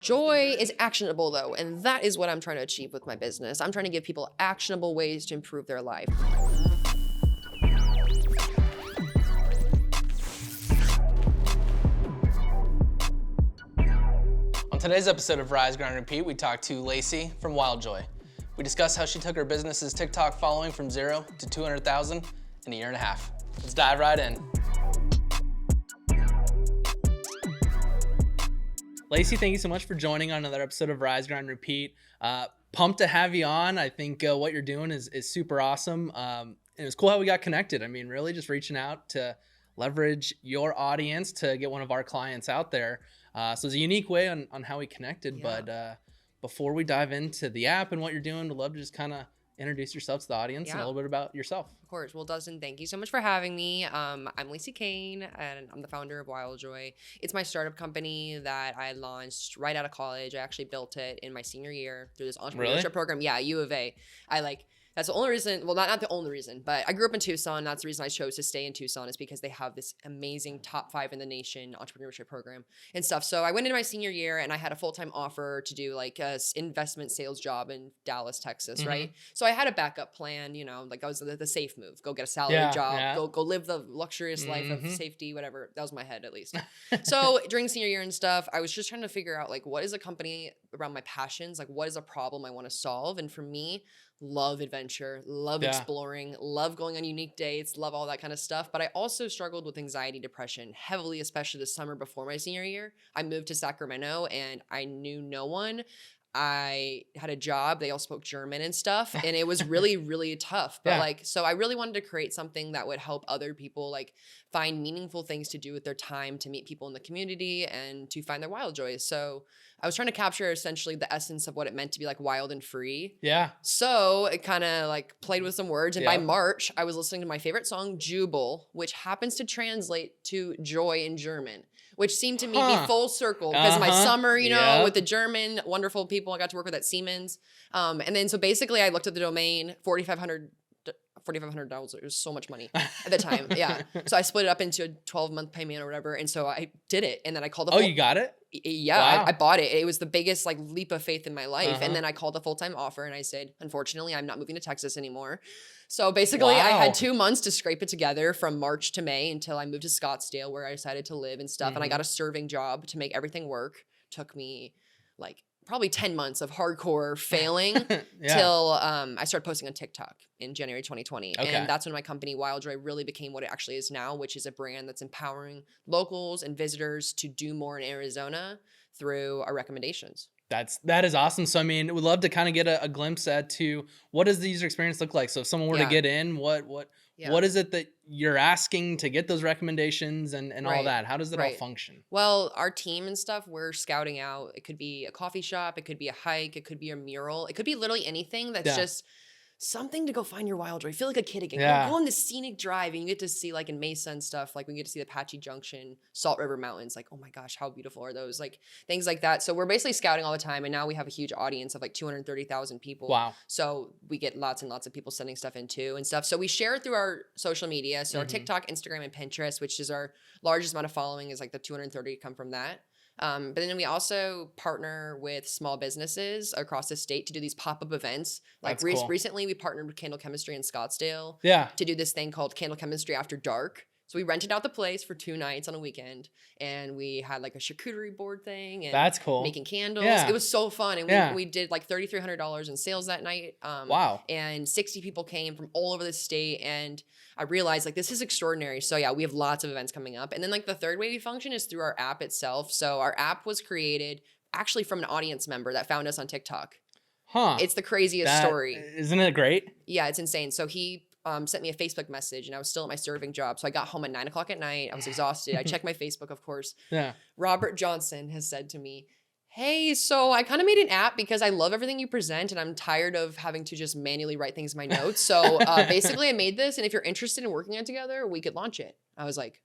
Joy is actionable though, and that is what I'm trying to achieve with my business. I'm trying to give people actionable ways to improve their life. On today's episode of Rise, Grind, Repeat, we talked to Lacy from Wildjoy. We discussed how she took her business's TikTok following from 0 to 200,000 in a year and a half. Let's dive right in. Lacy, thank you so much for joining on another episode of Rise, Grind, Repeat. Pumped to have you on. I think what you're doing is super awesome. And it was cool how we got connected. I mean, really just reaching out to leverage your audience to get one of our clients out there. So it's a unique way on how we connected. Yeah. But before we dive into the app and what you're doing, we'd love to just kind of introduce yourself to the audience and a little bit about yourself. Of course. Well, Dustin, thank you so much for having me. I'm Lacy Kane, and I'm the founder of Wildjoy. It's my startup company that I launched right out of college. I actually built it in my senior year through this entrepreneurship program. Yeah, U of A. That's the only reason, well, not the only reason, but I grew up in Tucson. That's the reason I chose to stay in Tucson, is because they have this amazing top 5 in the nation entrepreneurship program and stuff. So I went into my senior year and I had a full-time offer to do like a investment sales job in Dallas, Texas, right? So I had a backup plan, you know, like I was the safe move, go get a salary job, go live the luxurious life of safety, whatever. That was my head at least. So during senior year and stuff, I was just trying to figure out like, what is a company around my passions? Like, what is a problem I want to solve? And for me, love adventure, love exploring, love going on unique dates, love all that kind of stuff. But I also struggled with anxiety, depression heavily, especially the summer before my senior year. I moved to Sacramento and I knew no one. I had a job. They all spoke German and stuff. And it was really, really tough. But so I really wanted to create something that would help other people like find meaningful things to do with their time, to meet people in the community and to find their wild joys. So I was trying to capture essentially the essence of what it meant to be like wild and free. Yeah. So it kind of like played with some words. And by March, I was listening to my favorite song, Jubel, which happens to translate to joy in German, which seemed to me be full circle because of my summer, you know, with the German wonderful people I got to work with at Siemens. And then so basically I looked at the domain, $4,500. It was so much money at the time. Yeah. So I split it up into a 12-month payment or whatever. And so I did it. And then I called the you got it? Yeah, wow. I bought it. It was the biggest like leap of faith in my life. And then I called a full-time offer and I said, unfortunately, I'm not moving to Texas anymore. So basically I had 2 months to scrape it together from March to May until I moved to Scottsdale where I decided to live and stuff. And I got a serving job to make everything work. Took me like probably 10 months of hardcore failing till I started posting on TikTok in January 2020. And that's when my company Wildjoy really became what it actually is now, which is a brand that's empowering locals and visitors to do more in Arizona through our recommendations. That is awesome. So, I mean, we'd love to kind of get a glimpse at to what does the user experience look like? So if someone were to get in, what is it that you're asking to get those recommendations and all that? How does it all function? Well, our team and stuff, we're scouting out. It could be a coffee shop. It could be a hike. It could be a mural. It could be literally anything that's just something to go find your wild joy. Feel like a kid again. Go on this scenic drive and you get to see like in Mesa and stuff, like we get to see the Apache Junction, Salt River Mountains. Like, oh my gosh, how beautiful are those? Like things like that. So we're basically scouting all the time. And now we have a huge audience of like 230,000 people. Wow. So we get lots and lots of people sending stuff in too and stuff. So we share it through our social media. So our TikTok, Instagram, and Pinterest, which is our largest amount of following, is like the 230 come from that. But then we also partner with small businesses across the state to do these pop-up events. Like recently we partnered with Candle Chemistry in Scottsdale to do this thing called Candle Chemistry After Dark. So we rented out the place for 2 nights on a weekend and we had like a charcuterie board thing and that's cool. Making candles. It was so fun. And we did like $3,300 in sales that night. Wow. And 60 people came from all over the state and I realized like this is extraordinary. So yeah, we have lots of events coming up. And then like the third way we function is through our app itself. So our app was created actually from an audience member that found us on TikTok. It's the craziest story. Isn't it great? Yeah, it's insane. So he sent me a Facebook message and I was still at my serving job. So I got home at 9 o'clock at night. I was exhausted. I checked my Facebook, of course. Yeah. Robert Johnson has said to me, hey, so I kind of made an app because I love everything you present and I'm tired of having to just manually write things in my notes. So basically I made this and if you're interested in working on it together, we could launch it. I was like,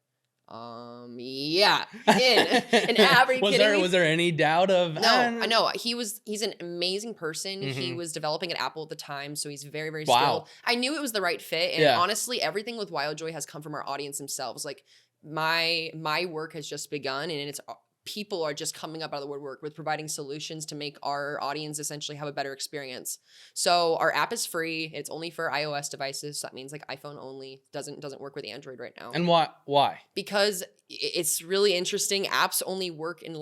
yeah, an app. Are you kidding me? Was there any doubt of? No, I know he's an amazing person. He was developing at Apple at the time, so he's very, very skilled. I knew it was the right fit, and honestly, everything with Wildjoy has come from our audience themselves. Like my work has just begun, and it's people are just coming up out of the woodwork with providing solutions to make our audience essentially have a better experience. So our app is free. It's only for iOS devices. So that means like iPhone only. Doesn't work with Android right now. And why? Because it's really interesting. Apps only work in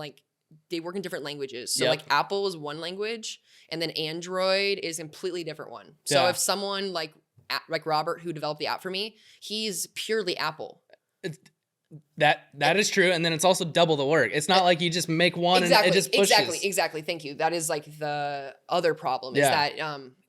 they work in different languages. So like Apple is one language, and then Android is a completely different one. So if someone like Robert, who developed the app for me, he's purely Apple. That is true, and then it's also double the work. It's not like you just make one and it just pushes. Exactly. Thank you. That is like the other problem is that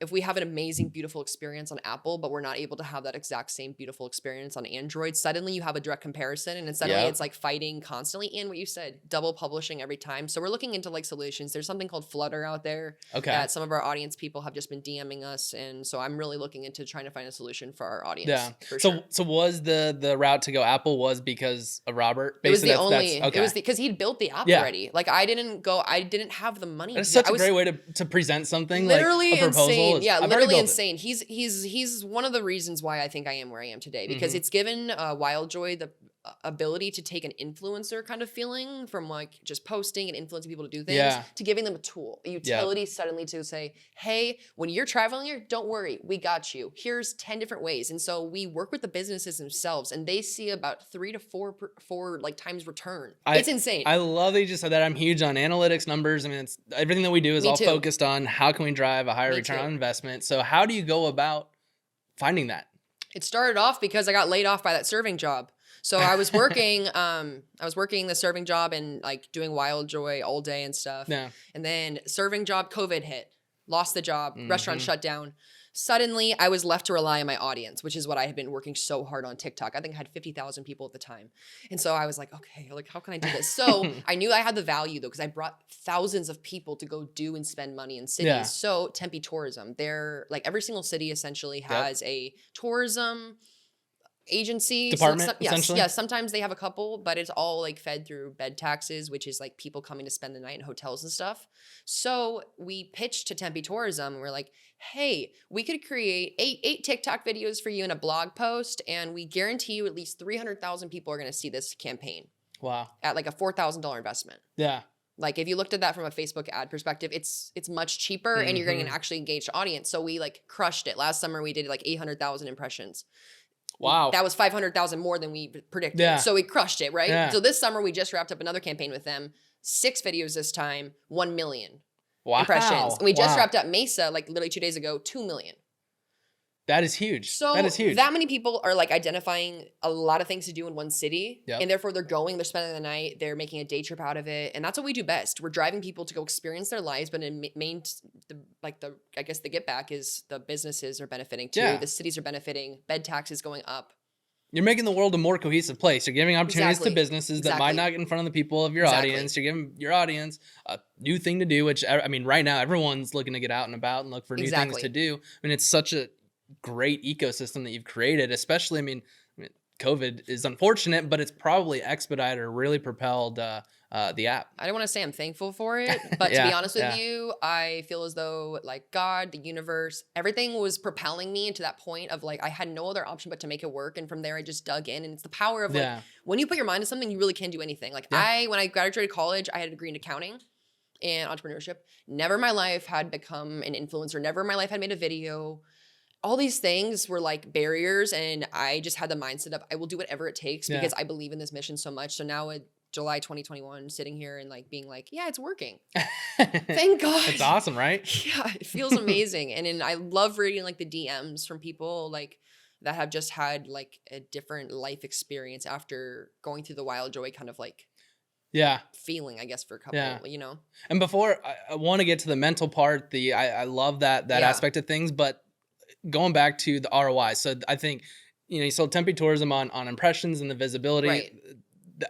if we have an amazing, beautiful experience on Apple, but we're not able to have that exact same beautiful experience on Android, suddenly you have a direct comparison, and suddenly it's like fighting constantly. And what you said, double publishing every time. So we're looking into like solutions. There's something called Flutter out there that some of our audience people have just been DMing us, and so I'm really looking into trying to find a solution for our audience. Yeah. So was the route to go Apple was because of Robert? It was the only. It was because he'd built the app already. Like I didn't have the money. It's such a great way to present something. Literally like a proposal. Insane. Yeah, literally insane. He's one of the reasons why I think I am where I am today, because it's given Wildjoy the ability to take an influencer kind of feeling from like just posting and influencing people to do things to giving them a tool, a utility suddenly to say, hey, when you're traveling here, don't worry, we got you. Here's 10 different ways. And so we work with the businesses themselves, and they see about 3 to 4 like times return. It's insane. I love that you just said that. I'm huge on analytics, numbers. I mean, it's everything that we do is all focused on how can we drive a higher return on investment. So how do you go about finding that? It started off because I got laid off by that serving job. So I was working, the serving job and like doing Wildjoy all day and stuff. Yeah. And then serving job, COVID hit, lost the job, restaurant shut down. Suddenly I was left to rely on my audience, which is what I had been working so hard on TikTok. I think I had 50,000 people at the time. And so I was like, okay, like how can I do this? So I knew I had the value though, because I brought thousands of people to go do and spend money in cities. Yeah. So Tempe Tourism, they're like every single city essentially has a tourism agency department. Essentially. Yes. Sometimes they have a couple, but it's all like fed through bed taxes, which is like people coming to spend the night in hotels and stuff. So we pitched to Tempe Tourism, and we're like, hey, we could create eight TikTok videos for you in a blog post, and we guarantee you at least 300,000 people are going to see this campaign. Wow. At like a $4,000 investment. Yeah. Like if you looked at that from a Facebook ad perspective, it's much cheaper and you're getting an actually engaged audience. So we like crushed it. Last summer we did like 800,000 impressions. Wow. That was 500,000 more than we predicted. Yeah. So we crushed it, right? Yeah. So this summer we just wrapped up another campaign with them. 6 videos this time, 1 million impressions. And we just wrapped up Mesa like literally 2 days ago, 2 million. That is huge. So that many people are like identifying a lot of things to do in one city. Yep. And therefore they're spending the night, they're making a day trip out of it. And that's what we do best. We're driving people to go experience their lives, but in I guess the get back is the businesses are benefiting too. Yeah. The cities are benefiting, bed taxes going up. You're making the world a more cohesive place. You're giving opportunities to businesses that might not get in front of the people of your audience. You're giving your audience a new thing to do, which I mean, right now everyone's looking to get out and about and look for new things to do. I mean, it's such a great ecosystem that you've created, especially, I mean, COVID is unfortunate, but it's probably expedited or really propelled the app. I don't want to say I'm thankful for it, but to be honest with you, I feel as though like God, the universe, everything was propelling me into that point of like, I had no other option but to make it work. And from there, I just dug in, and it's the power of like, when you put your mind to something, you really can do anything. Like when I graduated college, I had a degree in accounting and entrepreneurship. Never in my life had become an influencer. Never in my life had made a video. All these things were like barriers, and I just had the mindset of I will do whatever it takes because I believe in this mission so much. So now with July 2021, sitting here and like being like, yeah, it's working. Thank God. It's awesome, right? Yeah, it feels amazing. And I love reading like the DMs from people like that have just had like a different life experience after going through the Wildjoy kind of like feeling, I guess, for a couple, you know? And before I want to get to the mental part, I love that aspect of things, but going back to the ROI. So I think, you sold Tempe Tourism on impressions and the visibility. Right.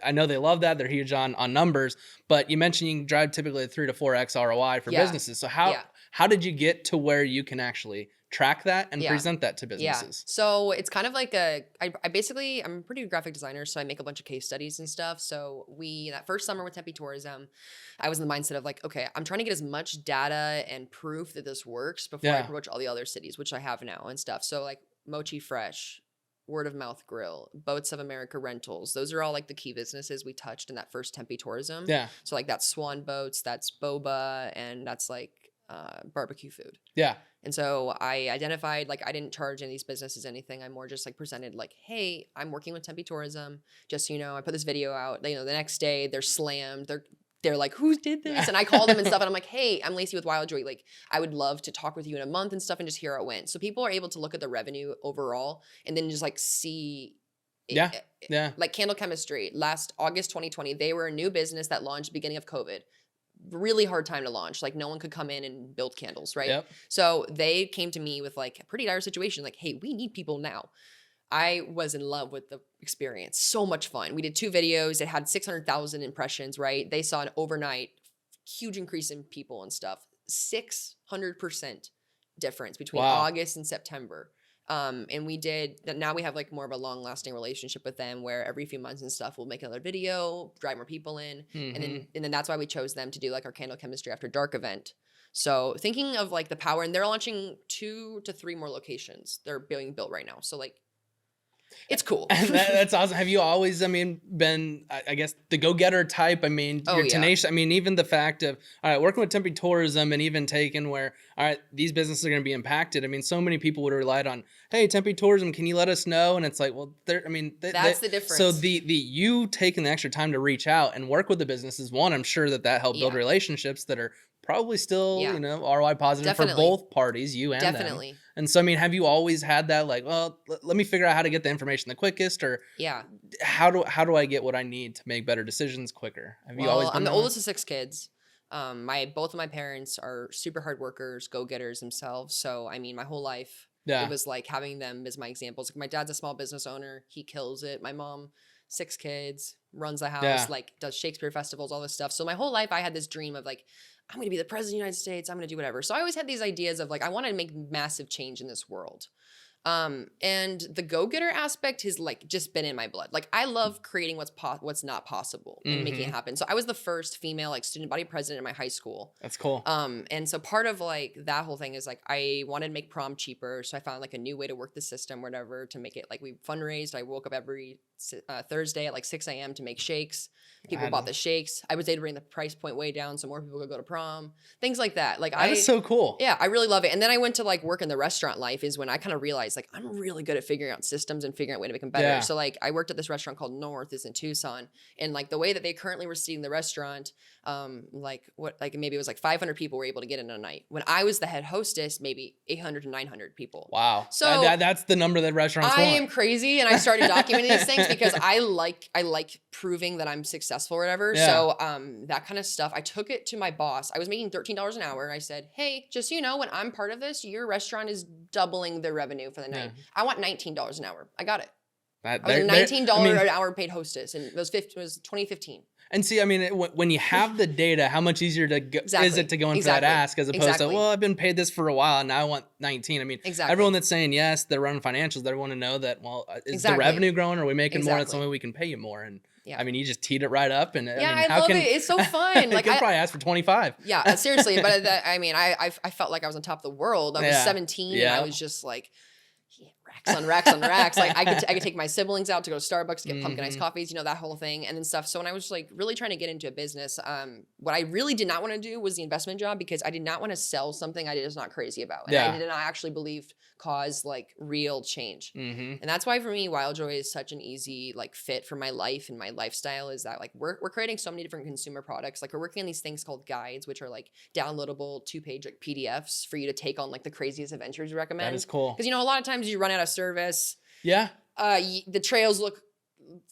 I know they love that. They're huge on numbers, but you mentioned you can drive typically a 3 to 4x ROI for businesses. So how did you get to where you can actually track that and present that to businesses? So it's kind of like I'm a pretty graphic designer, so I make a bunch of case studies and stuff. So that first summer with Tempe Tourism, I was in the mindset of like, okay, I'm trying to get as much data and proof that this works before I approach all the other cities, which I have now and stuff. So like Mochi Fresh, Word of Mouth Grill, Boats of America Rentals. Those are all like the key businesses we touched in that first Tempe tourism. Yeah. So like that's Swan Boats, that's boba, and that's like barbecue food. Yeah. And so I identified, like, I didn't charge any of these businesses anything. I more just like presented like, hey, I'm working with Tempe Tourism. Just so you know, I put this video out. You know, the next day they're slammed. They're like, who did this? And I called them and stuff. And I'm like, hey, I'm Lacy with Wildjoy. Like, I would love to talk with you in a month and stuff and just hear how it went. So people are able to look at the revenue overall and then just like see. Yeah. Like Candle Chemistry, last August 2020, they were a new business that launched beginning of COVID. Really hard time to launch. Like no one could come in and build candles, right? Yep. So they came to me with like a pretty dire situation. Like, hey, we need people now. I was in love with the experience. So much fun. We did 2 videos. It had 600,000 impressions, right? They saw an overnight huge increase in people and stuff. 600% difference between August and September. And we did that. Now we have like more of a long lasting relationship with them where every few months and stuff, we'll make another video, drive more people in. And then that's why we chose them to do like our Candle Chemistry After Dark event. So thinking of like the power, and they're launching 2 to 3 more locations. They're being built right now. So like, it's cool. That's awesome. Have you always, I mean, been, I guess, the go-getter type? I mean, you're tenacious. I mean, even the fact of, all right, working with Tempe Tourism and even taking where, all right, these businesses are going to be impacted. I mean, so many people would have relied on, hey, Tempe Tourism, can you let us know? And it's like, well, that's the difference. So you taking the extra time to reach out and work with the businesses, one, I'm sure that helped build relationships that are probably still, you know, ROI positive for both parties, you and them. And so, I mean, have you always had that like, well, let me figure out how to get the information the quickest, or how do I get what I need to make better decisions quicker? Have you always been I'm the oldest of 6 kids. Both of my parents are super hard workers, go-getters themselves. So, I mean, my whole life, it was like having them as my examples. Like my dad's a small business owner. He kills it. My mom, 6 kids, runs the house, like does Shakespeare festivals, all this stuff. So my whole life I had this dream of like, I'm going to be the president of the United States. I'm going to do whatever. So I always had these ideas of like, I want to make massive change in this world. And the go-getter aspect has like just been in my blood. Like I love creating what's not possible and making it happen. So I was the first female like student body president in my high school. That's cool. And so part of like that whole thing is like I wanted to make prom cheaper, so I found like a new way to work the system, whatever, to make it like we fundraised. I woke up every Thursday at like 6 a.m. to make shakes. People bought the shakes. I was able to bring the price point way down so more people could go to prom. Things like that. Like that is so cool. Yeah, I really love it. And then I went to like work in the restaurant life is when I kind of realized like I'm really good at figuring out systems and figuring out a way to make them better. So like I worked at this restaurant called North, is in Tucson, and like the way that they currently were seating the restaurant, maybe it was like 500 people were able to get in a night. When I was the head hostess, maybe 800 to 900 people. Wow. So that's the number that restaurants want. I am crazy, and I started documenting these things because I like proving that I'm successful or whatever. So that kind of stuff. I took it to my boss. I was making $13 an hour, and I said, hey, just so you know, when I'm part of this, your restaurant is doubling their revenue for the night. I want $19 an hour. I got it. I was a $19 an hour paid hostess, and it was 2015. And see, I mean, when you have the data, how much easier is it to go in for that ask as opposed to, well, I've been paid this for a while and now I want 19. I mean, everyone that's saying yes, they're running financials. They want to know that, well, is the revenue growing? Are we making more? That's the way we can pay you more. And I mean, you just teed it right up. And I love it. It's so fun. Like, you could probably ask for 25. Yeah, seriously. But I mean, I felt like I was on top of the world. I was 17 and I was just like, racks on racks on racks. Like I could take my siblings out to go to Starbucks to get pumpkin iced coffees, you know, that whole thing and then stuff. So when I was like really trying to get into a business, what I really did not want to do was the investment job because I did not want to sell something I was not crazy about. And I did not actually believe cause like real change. And that's why for me, Wildjoy is such an easy like fit for my life and my lifestyle is that like we're creating so many different consumer products. Like we're working on these things called guides, which are like downloadable 2-page like PDFs for you to take on like the craziest adventures you recommend. That is cool. Because you know, a lot of times you run out of service. Yeah. The trails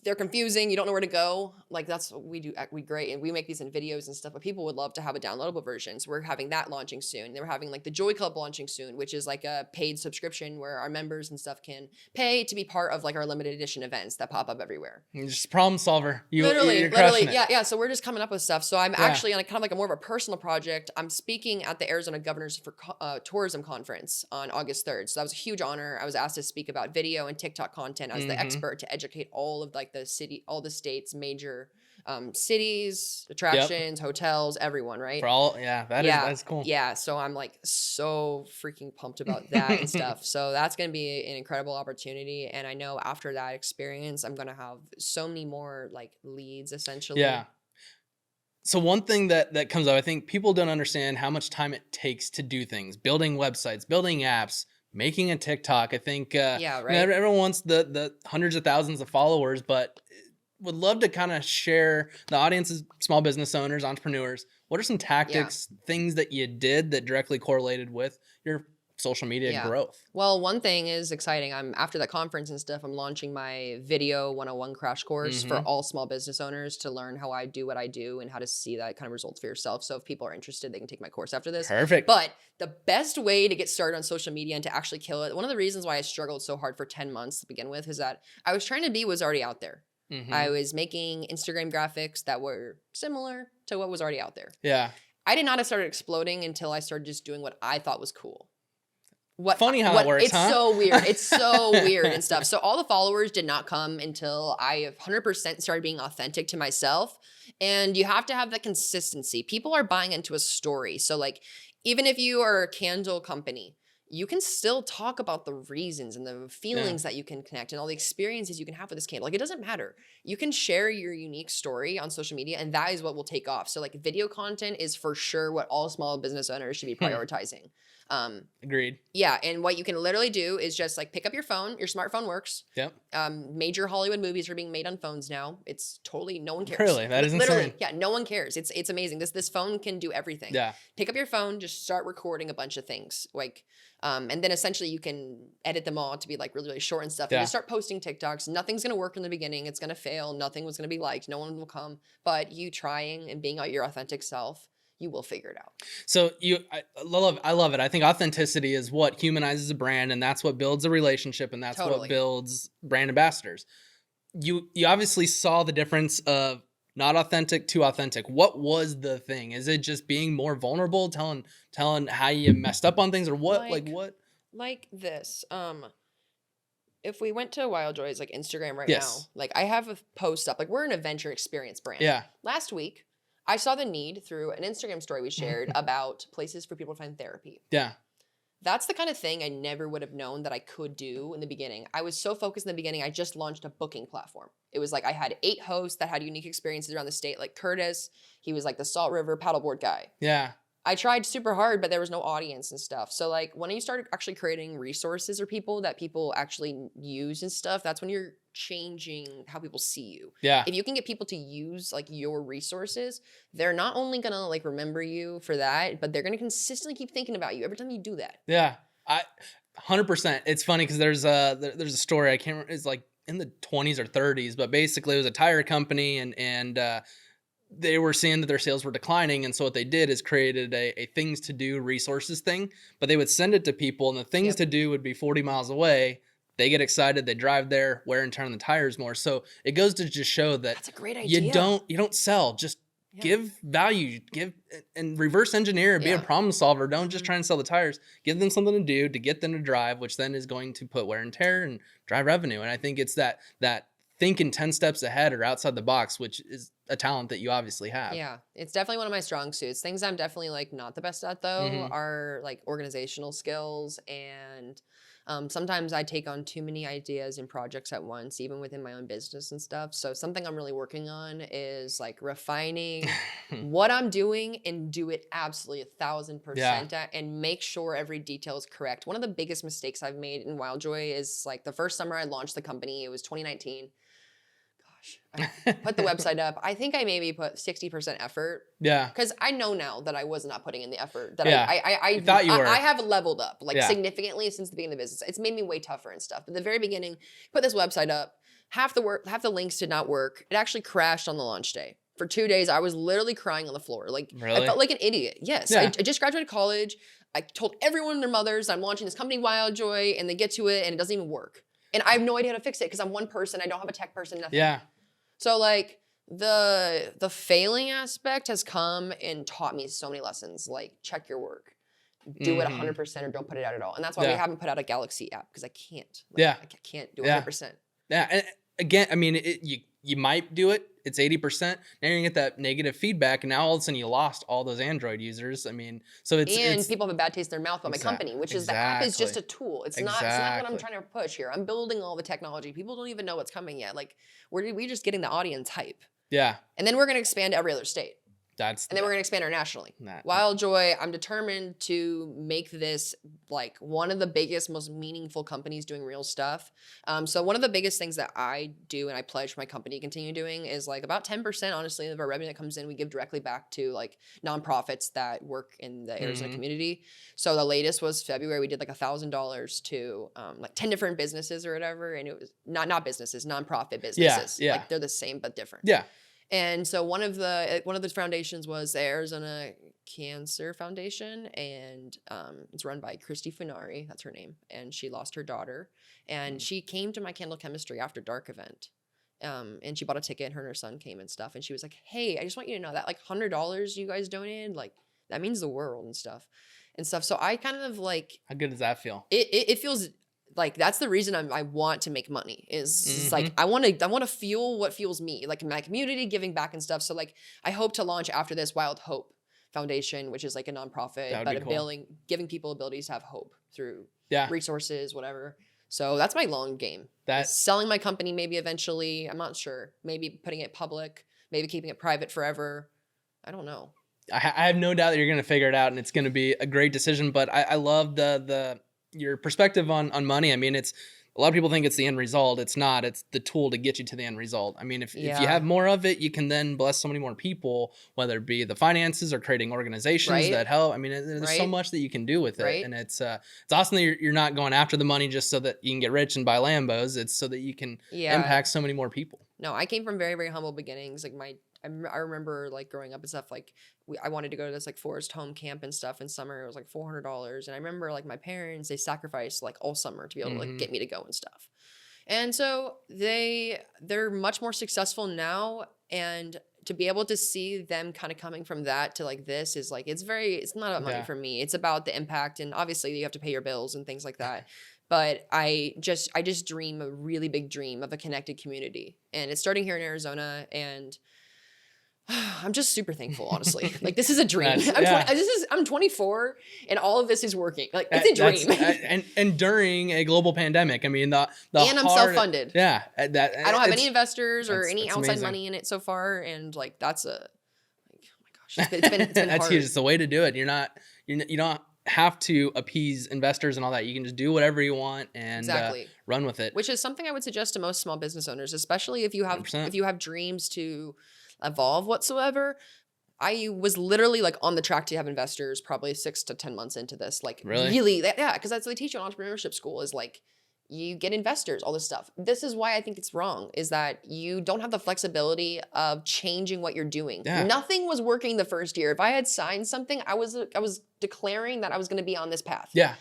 they're confusing. You don't know where to go. Like that's what we do. We great. And we make these in videos and stuff, but people would love to have a downloadable version. So we're having that launching soon. They were having like the Joy Club launching soon, which is like a paid subscription where our members and stuff can pay to be part of like our limited edition events that pop up everywhere. You're just a problem solver. Literally. It. Yeah. So we're just coming up with stuff. So I'm actually on a kind of like a more of a personal project. I'm speaking at the Arizona Governors for Tourism Conference on August 3rd. So that was a huge honor. I was asked to speak about video and TikTok content as the expert to educate all of like the city, all the state's major cities, attractions, hotels, everyone, right? For all, that's cool. Yeah, so I'm like so freaking pumped about that and stuff. So that's going to be an incredible opportunity, and I know after that experience I'm going to have so many more like leads essentially. Yeah. So one thing that comes up, I think people don't understand how much time it takes to do things, building websites, building apps, making a TikTok. I think Yeah, right. everyone wants the hundreds of thousands of followers, but would love to kind of share the audience's small business owners, entrepreneurs. What are some tactics, things that you did that directly correlated with your social media growth? Well, one thing is exciting. I'm after that conference and stuff, I'm launching my video 101 crash course for all small business owners to learn how I do what I do and how to see that kind of results for yourself. So if people are interested, they can take my course after this. Perfect. But the best way to get started on social media and to actually kill it, one of the reasons why I struggled so hard for 10 months to begin with is that I was trying to be what's already out there. I was making Instagram graphics that were similar to what was already out there. Yeah. I did not have started exploding until I started just doing what I thought was cool. Funny how it works, it's so weird. It's so weird and stuff. So all the followers did not come until I 100% started being authentic to myself. And you have to have the consistency. People are buying into a story. So like, even if you are a candle company, you can still talk about the reasons and the feelings that you can connect and all the experiences you can have with this candle. Like, it doesn't matter. You can share your unique story on social media, and that is what will take off. So like, video content is for sure what all small business owners should be prioritizing. Agreed. Yeah, and what you can literally do is just like pick up your phone. Your smartphone works. Yep. Major Hollywood movies are being made on phones now. It's totally, no one cares. Really, that is literally insane. Yeah, no one cares. It's amazing. This phone can do everything. Yeah. Pick up your phone, just start recording a bunch of things, like, and then essentially you can edit them all to be like really, really short and stuff. And just start posting TikToks. Nothing's gonna work in the beginning. It's gonna fail. Nothing was gonna be liked. No one will come. But you trying and being out your authentic self, you will figure it out. So I love it. I think authenticity is what humanizes a brand, and that's what builds a relationship, and that's what builds brand ambassadors. You obviously saw the difference of not authentic to authentic. What was the thing? Is it just being more vulnerable, telling how you messed up on things, or what? Like what? Like this. If we went to Wildjoy's like Instagram right now, like I have a post up. Like, we're an adventure experience brand. Yeah. Last week, I saw the need through an Instagram story we shared about places for people to find therapy. Yeah. That's the kind of thing I never would have known that I could do in the beginning. I was so focused in the beginning, I just launched a booking platform. It was like I had 8 hosts that had unique experiences around the state, like Curtis. He was like the Salt River paddleboard guy. Yeah. I tried super hard, but there was no audience and stuff. So like, when you start actually creating resources or people that people actually use and stuff, that's when you're changing how people see you. Yeah. If you can get people to use like your resources, they're not only gonna like remember you for that, but they're gonna consistently keep thinking about you every time you do that. Yeah. 100%. It's funny because there's a story, I can't remember, it's like in the 20s or 30s, but basically it was a tire company, and they were seeing that their sales were declining. And so what they did is created a things to do resources thing, but they would send it to people, and the things to do would be 40 miles away. They get excited, they drive there, wear and tear on the tires more. So it goes to just show that that's a great idea. You don't sell, just give value, give and reverse engineer, be a problem solver. Don't just try and sell the tires. Give them something to do to get them to drive, which then is going to put wear and tear and drive revenue. And I think it's that thinking 10 steps ahead or outside the box, which is a talent that you obviously have. Yeah, it's definitely one of my strong suits. Things I'm definitely like not the best at though are like organizational skills, and sometimes I take on too many ideas and projects at once, even within my own business and stuff. So something I'm really working on is like refining what I'm doing and do it absolutely 1,000% at, and make sure every detail is correct. One of the biggest mistakes I've made in Wildjoy is like the first summer I launched the company, it was 2019. I put the website up. I think I maybe put 60% effort. Yeah. Because I know now that I was not putting in the effort that I thought you were. I have leveled up like significantly since the beginning of the business. It's made me way tougher and stuff. But at the very beginning, put this website up. Half the links did not work. It actually crashed on the launch day. For 2 days, I was literally crying on the floor. Like, really? I felt like an idiot. Yes. Yeah. I just graduated college. I told everyone and their mothers I'm launching this company, Wildjoy, and they get to it and it doesn't even work. And I have no idea how to fix it because I'm one person. I don't have a tech person, nothing. Yeah. So like the failing aspect has come and taught me so many lessons. Like, check your work, do it 100% or don't put it out at all. And that's why we haven't put out a Galaxy app, because I can't. Like, I can't do 100%. Yeah. And again, I mean, you might do it. It's 80%. Now you're gonna get that negative feedback, and now all of a sudden you lost all those Android users. I mean, so it's people have a bad taste in their mouth about my company, which is the app is just a tool. It's not what I'm trying to push here. I'm building all the technology. People don't even know what's coming yet. Like we're just getting the audience hype. Yeah. And then we're gonna expand to every other state. And then we're going to expand internationally. Wildjoy, I'm determined to make this like one of the biggest, most meaningful companies doing real stuff. So one of the biggest things that I do and I pledge my company to continue doing is like about 10%, honestly, of our revenue that comes in, we give directly back to like nonprofits that work in the Arizona community. So the latest was February. We did like $1,000 to like 10 different businesses or whatever. And it was not businesses, nonprofit businesses. Yeah. Like they're the same, but different. Yeah. And so one of the foundations was the Arizona Cancer Foundation, and it's run by Christy Funari, that's her name, and she lost her daughter, and she came to my Candle Chemistry After Dark event, and she bought a ticket, and her and her son came and stuff, and she was like, hey, I just want you to know that like $100 you guys donated, like that means the world and stuff. So I kind of like, how good does that feel? It feels like that's the reason I want to make money is like I want to feel what fuels me, like my community, giving back and stuff. So like I hope to launch after this Wild Hope Foundation, which is like a nonprofit, but giving people abilities to have hope through resources, whatever. So that's my long game. Selling my company maybe eventually. I'm not sure. Maybe putting it public. Maybe keeping it private forever. I don't know. I have no doubt that you're going to figure it out, and it's going to be a great decision. But I love your perspective on money. I mean, it's a lot of people think it's the end result. It's not. It's the tool to get you to the end result. I mean, if you have more of it, you can then bless so many more people, whether it be the finances or creating organizations that help. I mean, there's so much that you can do with it. And it's awesome that you're not going after the money just so that you can get rich and buy Lambos. It's so that you can impact so many more people. No, I came from very, very humble beginnings. Like I remember like growing up and stuff, like I wanted to go to this like forest home camp and stuff in summer. It was like $400. And I remember like my parents, they sacrificed like all summer to be able to like get me to go and stuff. And so they're much more successful now. And to be able to see them kind of coming from that to like this is like, it's not about money for me. It's about the impact. And obviously you have to pay your bills and things like that. But I just dream a really big dream of a connected community. And it's starting here in Arizona, and I'm just super thankful, honestly. Like this is a dream. I'm 24, and all of this is working. Like it's a dream. And during a global pandemic, I mean and I'm self-funded. Yeah, I don't have any investors or any outside money in it so far, and like that's oh my gosh, it's been that's hard. huge. It's the way to do it. You don't have to appease investors and all that. You can just do whatever you want and run with it. Which is something I would suggest to most small business owners, especially if you have dreams to evolve whatsoever. I was literally like on the track to have investors probably 6 to 10 months into this. Like really because that's what they teach you in entrepreneurship school is like you get investors, all this stuff. This is why I think it's wrong, is that you don't have the flexibility of changing what you're doing. Nothing was working the first year. If I had signed something, I was declaring that I was going to be on this path. Yeah.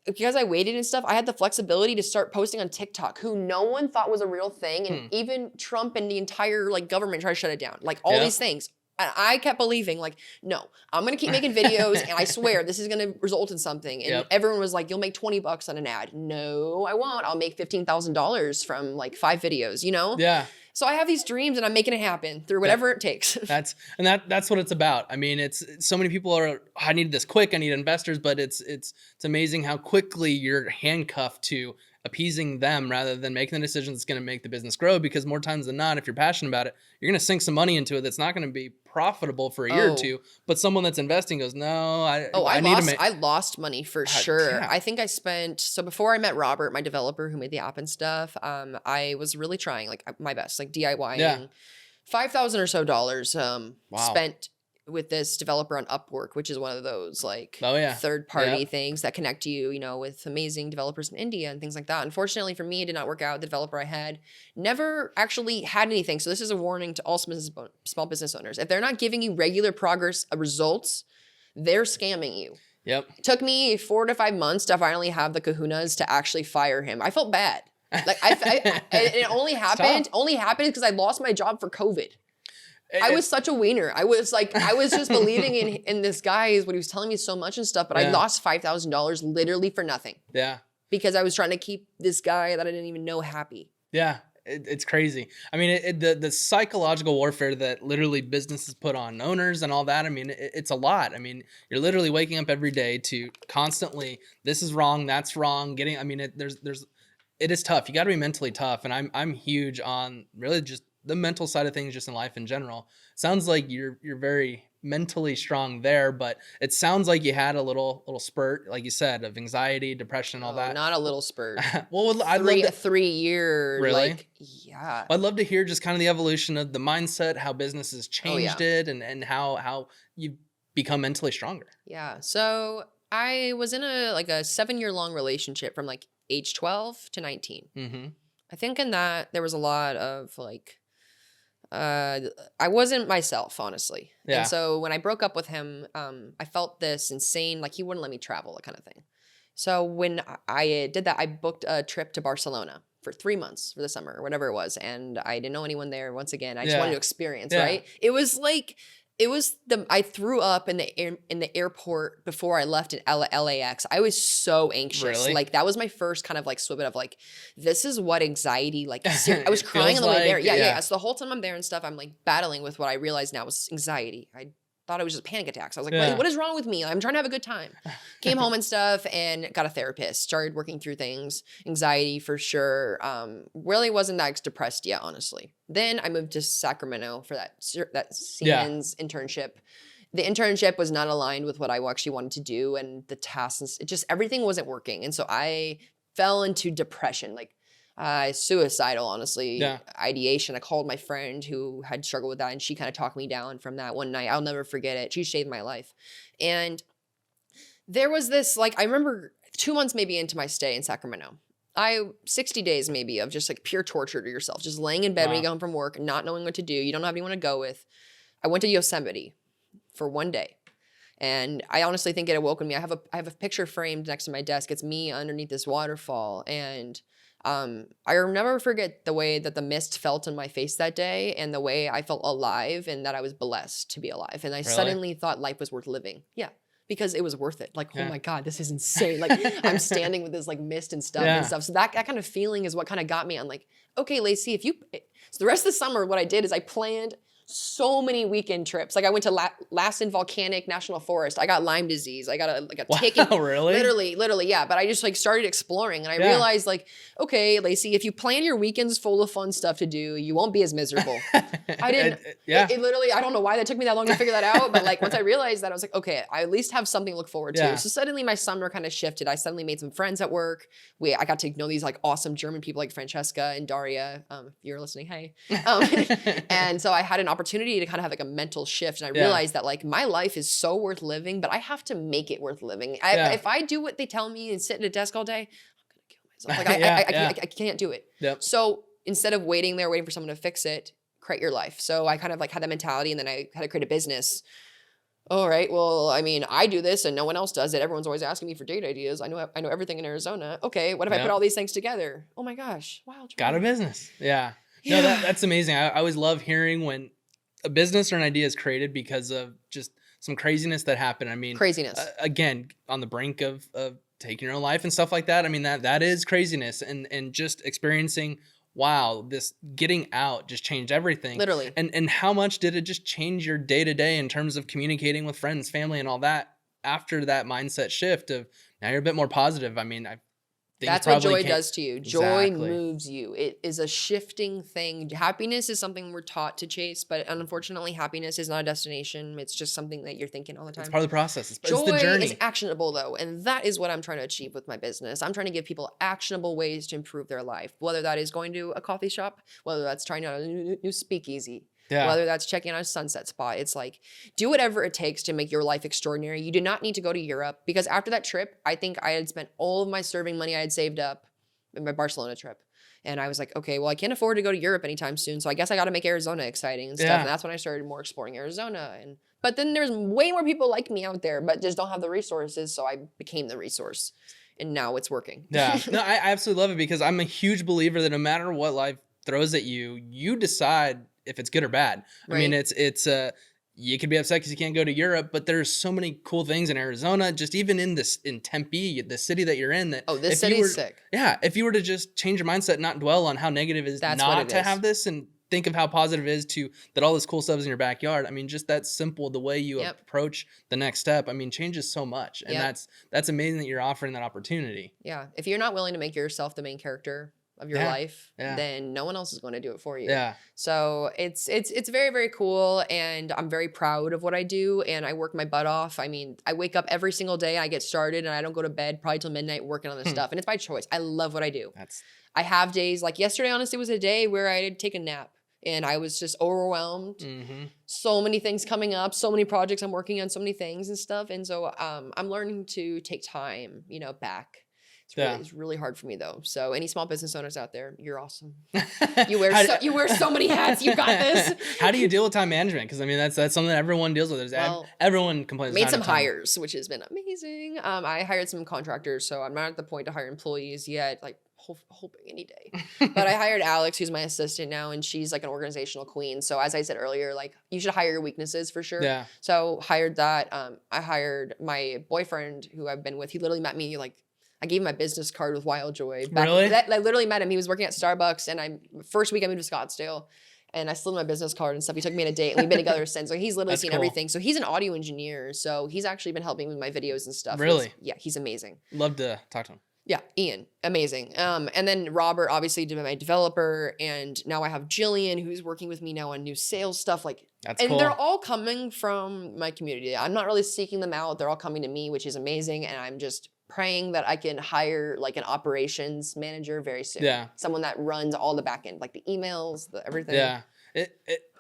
Because I waited and stuff, I had the flexibility to start posting on TikTok, who no one thought was a real thing. And even Trump and the entire like government tried to shut it down. Like all these things. And I kept believing like, no, I'm going to keep making videos and I swear this is going to result in something. And everyone was like, you'll make $20 on an ad. No, I won't. I'll make $15,000 from like 5 videos, you know? Yeah. So I have these dreams and I'm making it happen through whatever it takes. That's what it's about. I mean, it's so many people are, I need this quick, I need investors, but it's amazing how quickly you're handcuffed to appeasing them rather than making the decision that's going to make the business grow. Because more times than not, if you're passionate about it, you're going to sink some money into it that's not going to be profitable for a year or two. But someone that's investing goes, no, I lost money for sure. I think I spent, so before I met Robert, my developer who made the app and stuff, I was really trying like my best, like DIYing. $5,000 or so spent with this developer on Upwork, which is one of those like third party things that connect you, you know, with amazing developers in India and things like that. Unfortunately for me, it did not work out. The developer I had never actually had anything. So this is a warning to all small business owners. If they're not giving you regular progress results, they're scamming you. Yep. It took me 4 to 5 months to finally have the kahunas to actually fire him. I felt bad. Like it only happened because I lost my job for COVID. I was such a wiener. I was just believing in this guy, what he was telling me so much and stuff, but I lost $5,000 literally for nothing. Yeah. Because I was trying to keep this guy that I didn't even know happy. Yeah. It's crazy. I mean, the psychological warfare that literally businesses put on owners and all that. I mean, it's a lot. I mean, you're literally waking up every day to constantly, this is wrong, that's wrong. I mean, it is tough. You got to be mentally tough. And I'm huge on really just the mental side of things, just in life in general. Sounds like you're very mentally strong there, but it sounds like you had a little spurt, like you said, of anxiety, depression, all that. Not a little spurt. Well, I'd love to, 3 year. Really? Like, yeah. I'd love to hear just kind of the evolution of the mindset, how businesses changed it, and how you've become mentally stronger. Yeah. So I was in a 7-year long relationship from like age 12 to 19. Mm-hmm. I think in that there was a lot of like, I wasn't myself, honestly. Yeah. And so when I broke up with him, I felt this insane, like he wouldn't let me travel, that kind of thing. So when I did that, I booked a trip to Barcelona for 3 months for the summer or whatever it was. And I didn't know anyone there. Once again, I just wanted to experience, right? I threw up in the airport before I left at LAX. I was so anxious. Really? Like that was my first kind of like swim of like, this is what anxiety, like I was crying on the way there. Yeah. So the whole time I'm there and stuff, I'm like battling with what I realize now was anxiety. I thought it was just panic attacks. I was like, what is wrong with me? I'm trying to have a good time. Came home and stuff and got a therapist, started working through things, anxiety for sure. Really wasn't that depressed yet, honestly. Then I moved to Sacramento for that Siemens internship. The internship was not aligned with what I actually wanted to do, and the tasks, everything wasn't working. And so I fell into depression, like suicidal, honestly, ideation. I called my friend who had struggled with that, and she kind of talked me down from that one night. I'll never forget it. She saved my life. And there was this, like, I remember 2 months maybe into my stay in Sacramento, 60 days maybe of just like pure torture to yourself, just laying in bed when you go home from work, not knowing what to do. You don't have anyone to go with. I went to Yosemite for 1 day. And I honestly think it awoken me. I have a picture framed next to my desk. It's me underneath this waterfall. And I'll never forget the way that the mist felt in my face that day, and the way I felt alive, and that I was blessed to be alive. And I suddenly thought life was worth living. Yeah. Because it was worth it. Like, oh my God, this is insane. Like I'm standing with this like mist and stuff and stuff. So that kind of feeling is what kind of got me. I'm like, okay, Lacy, so the rest of the summer, what I did is I planned so many weekend trips. Like I went to Lassen Volcanic National Forest. I got Lyme disease. I got a ticket. Really? Literally, yeah. But I just like started exploring, and I realized like, okay, Lacy, if you plan your weekends full of fun stuff to do, you won't be as miserable. I didn't. It literally, I don't know why that took me that long to figure that out. But like once I realized that, I was like, okay, I at least have something to look forward to. So suddenly my summer kind of shifted. I suddenly made some friends at work. I got to know these like awesome German people like Francesca and Daria. If you're listening, hey. And so I had an opportunity to kind of have like a mental shift, and I realized that like my life is so worth living, but I have to make it worth living. If I do what they tell me and sit at a desk all day, I'm gonna kill myself. Like I can't do it. So instead of waiting for someone to fix it, create your life. So I kind of like had that mentality, and then I had to create a business. All right, well, I mean, I do this and no one else does it. Everyone's always asking me for date ideas. I know everything in Arizona. Okay, what if I put all these things together? Oh my gosh, Wildjoy. Got a business. Yeah. No, that's amazing. I always love hearing when a business or an idea is created because of just some craziness that happened. I mean, again, on the brink of taking your own life and stuff like that. I mean, that is craziness, and just experiencing, wow, this getting out just changed everything. Literally. And how much did it just change your day to day in terms of communicating with friends, family, and all that after that mindset shift of now you're a bit more positive? I mean, that's what joy does to you. Joy moves you. It is a shifting thing. Happiness is something we're taught to chase, but unfortunately, happiness is not a destination. It's just something that you're thinking all the time. It's part of the process. It's the journey. Joy is actionable, though, and that is what I'm trying to achieve with my business. I'm trying to give people actionable ways to improve their life, whether that is going to a coffee shop, whether that's trying out a new speakeasy, whether that's checking out a sunset spot. It's like, do whatever it takes to make your life extraordinary. You do not need to go to Europe, because after that trip, I think I had spent all of my serving money I had saved up in my Barcelona trip. And I was like, okay, well, I can't afford to go to Europe anytime soon. So I guess I got to make Arizona exciting and stuff. And that's when I started more exploring Arizona. But then there's way more people like me out there, but just don't have the resources. So I became the resource, and now it's working. Yeah, no, I absolutely love it, because I'm a huge believer that no matter what life throws at you, you decide if it's good or bad. I mean, you could be upset because you can't go to Europe, but there's so many cool things in Arizona, just even in Tempe, the city that you're in. That this city's sick. Yeah, if you were to just change your mindset, not dwell on how negative it is not to have this, and think of how positive it is to that all this cool stuff is in your backyard. I mean, just that simple, the way you approach the next step, I mean, changes so much. And that's amazing that you're offering that opportunity. Yeah. If you're not willing to make yourself the main character of your life, then no one else is going to do it for you. Yeah. So it's very, very cool. And I'm very proud of what I do. And I work my butt off. I mean, I wake up every single day, I get started, and I don't go to bed probably till midnight working on this stuff. And it's by choice. I love what I do. I have days like yesterday, honestly, was a day where I did take a nap. And I was just overwhelmed. So many things coming up, so many projects I'm working on, so many things and stuff. And so I'm learning to take time, back. It's really hard for me though. So any small business owners out there, you're awesome. You wear so many hats. You got this. How do you deal with time management? Because I mean, that's something that everyone deals with. Everyone complains. Made some hires, which has been amazing. I hired some contractors, so I'm not at the point to hire employees yet. Like, hoping any day. But I hired Alex, who's my assistant now, and she's like an organizational queen. So as I said earlier, like you should hire your weaknesses for sure. Yeah. So hired that. I hired my boyfriend who I've been with. He literally met me like I gave him my business card with Wildjoy. Really? I literally met him. He was working at Starbucks, and first week I moved to Scottsdale. And I slid my business card and stuff. He took me on a date, and we've been together since. So he's literally seen everything. So he's an audio engineer. So he's actually been helping me with my videos and stuff. Really? He's amazing. Love to talk to him. Yeah, Ian, amazing. And then Robert obviously did my developer, and now I have Jillian who's working with me now on new sales stuff. That's cool. And they're all coming from my community. I'm not really seeking them out. They're all coming to me, which is amazing. And I'm just praying that I can hire like an operations manager very soon. Yeah, someone that runs all the back end, like the emails, the everything. Yeah,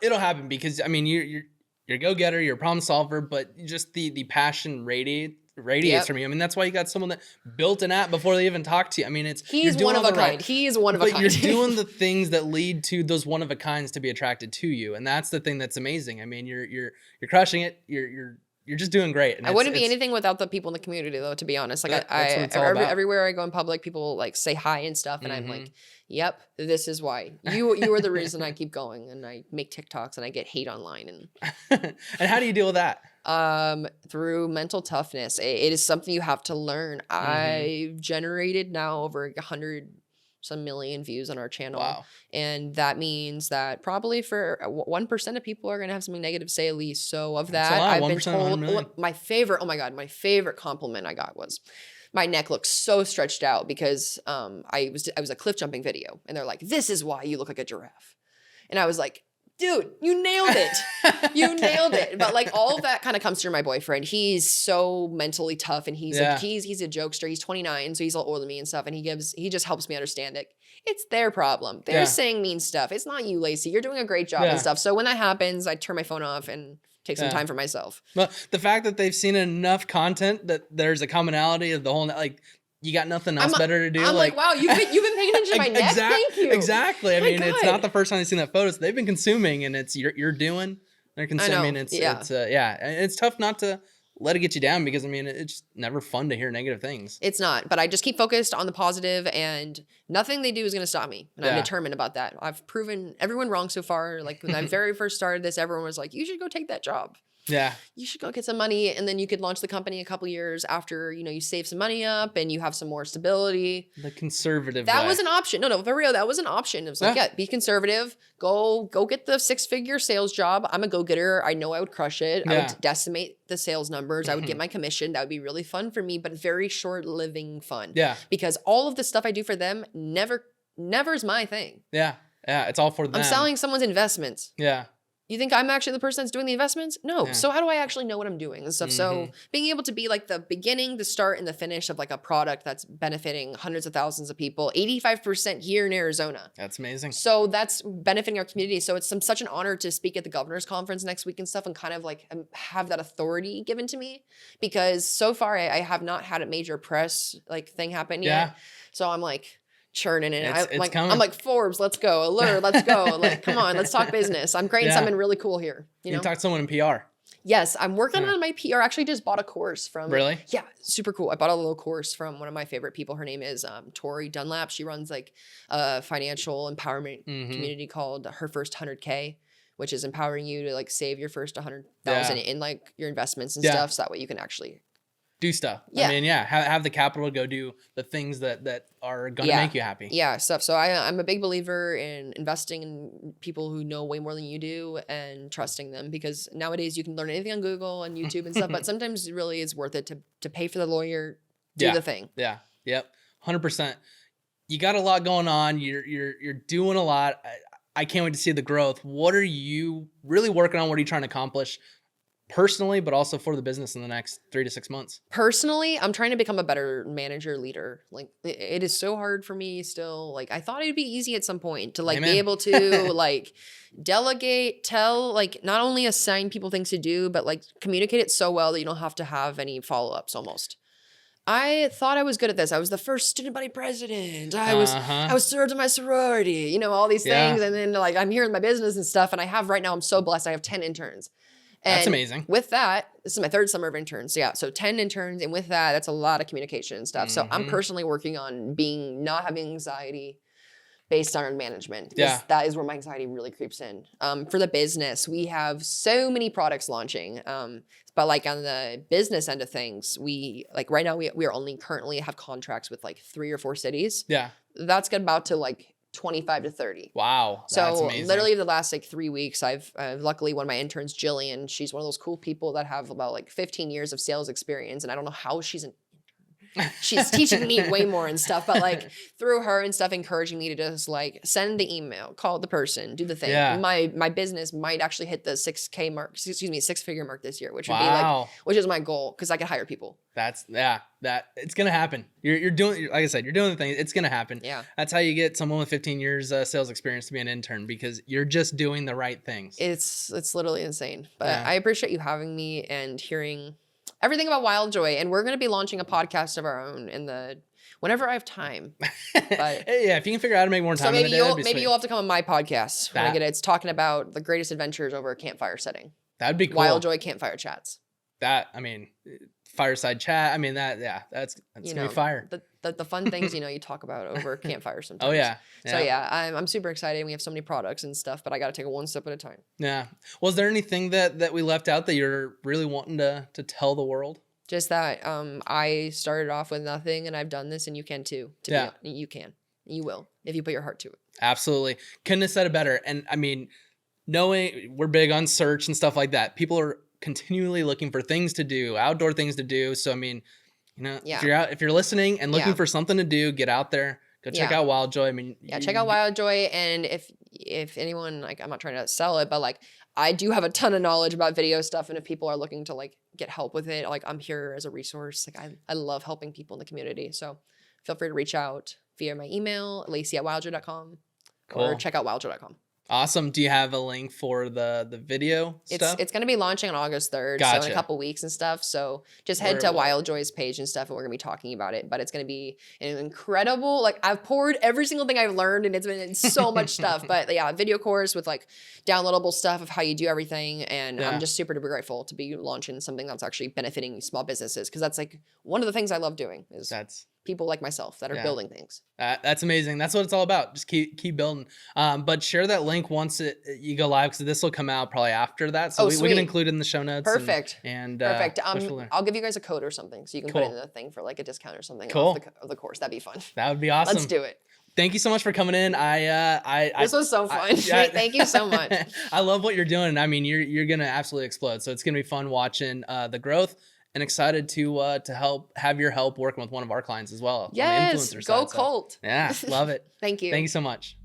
it'll happen because I mean you're a go-getter, you're a problem solver, but just the passion radiates from you. I mean, that's why you got someone that built an app before they even talked to you. I mean, he's one of a kind. He is one of a kind. But you're doing the things that lead to those one of a kinds to be attracted to you, and that's the thing that's amazing. I mean, you're crushing it. You're just doing great. And I wouldn't be anything without the people in the community, though. To be honest, like everywhere I go in public, people like say hi and stuff, and I'm like, "Yep, this is why you are the reason I keep going." And I make TikToks and I get hate online. And how do you deal with that? Through mental toughness. It is something you have to learn. I've generated now over 100 some million views on our channel. Wow. And that means that probably for 1% of people are going to have something negative to say at least. So of that, I've been told my favorite compliment I got was my neck looks so stretched out because I was a cliff jumping video, and they're like, "This is why you look like a giraffe." And I was like, dude, you nailed it. You nailed it. But like all of that kind of comes through my boyfriend. He's so mentally tough, and he's a jokester. He's 29, so he's a little older than me and stuff. And he just helps me understand it. It's their problem. They're saying mean stuff. It's not you, Lacy. You're doing a great job and stuff. So when that happens, I turn my phone off and take some time for myself. Well, the fact that they've seen enough content that there's a commonality of the whole, like, you got nothing else better to do. I'm like, wow, you've been paying attention to my neck. Thank you. Exactly. I mean, it's not the first time they've seen that photo. So they've been consuming, and it's you're doing. They're consuming. And it's tough not to let it get you down because I mean, it's just never fun to hear negative things. It's not, but I just keep focused on the positive, and nothing they do is going to stop me. And I'm determined about that. I've proven everyone wrong so far. Like when I very first started this, everyone was like, "You should go take that job. Yeah. You should go get some money, and then you could launch the company a couple years after, you save some money up and you have some more stability." The conservative That was an option. No, for real, that was an option. It was like, be conservative. Go get the 6-figure sales job. I'm a go-getter. I know I would crush it. I would decimate the sales numbers. I would get my commission. That would be really fun for me, but very short-living fun. Yeah. Because all of the stuff I do for them never is my thing. Yeah. Yeah. It's all for them. I'm selling someone's investments. Yeah. You think I'm actually the person that's doing the investments? No. Yeah. So how do I actually know what I'm doing and stuff? So being able to be like the beginning, the start, and the finish of like a product that's benefiting hundreds of thousands of people, 85% here in Arizona. That's amazing. So that's benefiting our community. So it's such an honor to speak at the governor's conference next week and stuff, and kind of like have that authority given to me, because so far I have not had a major press like thing happen yet. So I'm like churning it. I'm like, Forbes, let's go. Allure, let's go. Like, come on, let's talk business. I'm creating something really cool here. You talk to someone in PR. Yes, I'm working on my PR. Actually, just bought a course from. Really? Yeah, super cool. I bought a little course from one of my favorite people. Her name is Tori Dunlap. She runs like a financial empowerment community called Her First 100K. which is empowering you to like save your first 100,000 in like your investments and stuff, so that way you can actually do stuff. I mean, have the capital to go do the things that are going to make you happy. Stuff. So I'm a big believer in investing in people who know way more than you do and trusting them, because nowadays you can learn anything on Google and YouTube and stuff, but sometimes it really is worth it to pay for the lawyer, do the thing. Yeah. Yep. 100%. You got a lot going on. You're doing a lot. I can't wait to see the growth. What are you really working on? What are you trying to accomplish personally, but also for the business in the next 3 to 6 months? Personally, I'm trying to become a better manager, leader. Like it is so hard for me still. Like I thought it'd be easy at some point to like be able to like delegate, tell, like not only assign people things to do, but like communicate it so well that you don't have to have any follow-ups almost. I thought I was good at this. I was the first student body president. I was served in my sorority, you know, all these things. And then like I'm here in my business and stuff. And I have right now, I'm so blessed. I have 10 interns. And that's amazing. With that, this is my 3rd summer of interns. So 10 interns. And with that, that's a lot of communication and stuff. So I'm personally working on not having anxiety based on management. That is where my anxiety really creeps in. For the business, we have so many products launching. But like on the business end of things, we like right now we are only currently have contracts with like 3 or 4 cities. Yeah. That's about to like 25 to 30. Wow. That's so amazing. Literally the last like 3 weeks, I've luckily one of my interns, Jillian, she's one of those cool people that have about like 15 years of sales experience. And I don't know how she's an she's teaching me way more and stuff, but like through her and stuff, encouraging me to just like send the email, call the person, do the thing. Yeah. My business might actually hit the 6-figure mark this year, which would be like, which is my goal, because I can hire people. That's that it's gonna happen. You're doing, like I said, you're doing the thing. It's gonna happen. Yeah. That's how you get someone with 15 years sales experience to be an intern, because you're just doing the right things. It's literally insane. But I appreciate you having me and hearing everything about Wildjoy, and we're going to be launching a podcast of our own whenever I have time. But yeah, if you can figure out how to make more time. So maybe you'll have to come on my podcast when I get it. It's talking about the greatest adventures over a campfire setting. That'd be cool. Wildjoy campfire chats. I mean, fireside chat. I mean that's gonna be fire. The fun things you talk about over campfire sometimes. Oh yeah. So yeah, I'm super excited. We have so many products and stuff, but I got to take it one step at a time. Yeah. Was there anything that we left out that you're really wanting to tell the world? Just that I started off with nothing, and I've done this, and you can too. You can. You will if you put your heart to it. Absolutely. Couldn't have said it better. And I mean, knowing we're big on search and stuff like that, people are continually looking for things to do, outdoor things to do. So I mean, if you're listening and looking for something to do, get out there, go check out Wildjoy. I mean, check out Wildjoy. And if anyone, like, I'm not trying to sell it, but like I do have a ton of knowledge about video stuff, and if people are looking to like get help with it, like I'm here as a resource. Like I love helping people in the community, so feel free to reach out via my email, Lacy@wildjoy.com, or check out wildjoy.com. Awesome. Do you have a link for the video stuff? It's going to be launching on August 3rd, so in a couple weeks and stuff. So just head to Wildjoy's page and stuff, and we're going to be talking about it. But it's going to be an incredible, like I've poured every single thing I've learned, and it's been so much stuff. But yeah, video course with like downloadable stuff of how you do everything. And I'm just super duper grateful to be launching something that's actually benefiting small businesses, because that's like one of the things I love doing is people like myself that are building things. That's amazing. That's what it's all about. Just keep building. But share that link once you go live, because this will come out probably after that. So we can include it in the show notes. Perfect. Perfect. I'll give you guys a code or something, so you can put it in the thing for like a discount or something of the course. That'd be fun. That would be awesome. Let's do it. Thank you so much for coming in. This was so fun. Thank you so much. I love what you're doing. I mean, you're gonna absolutely explode. So it's gonna be fun watching the growth. And excited to have your help working with one of our clients as well. Yes, go Cult. Yeah, love it. Thank you. Thank you so much.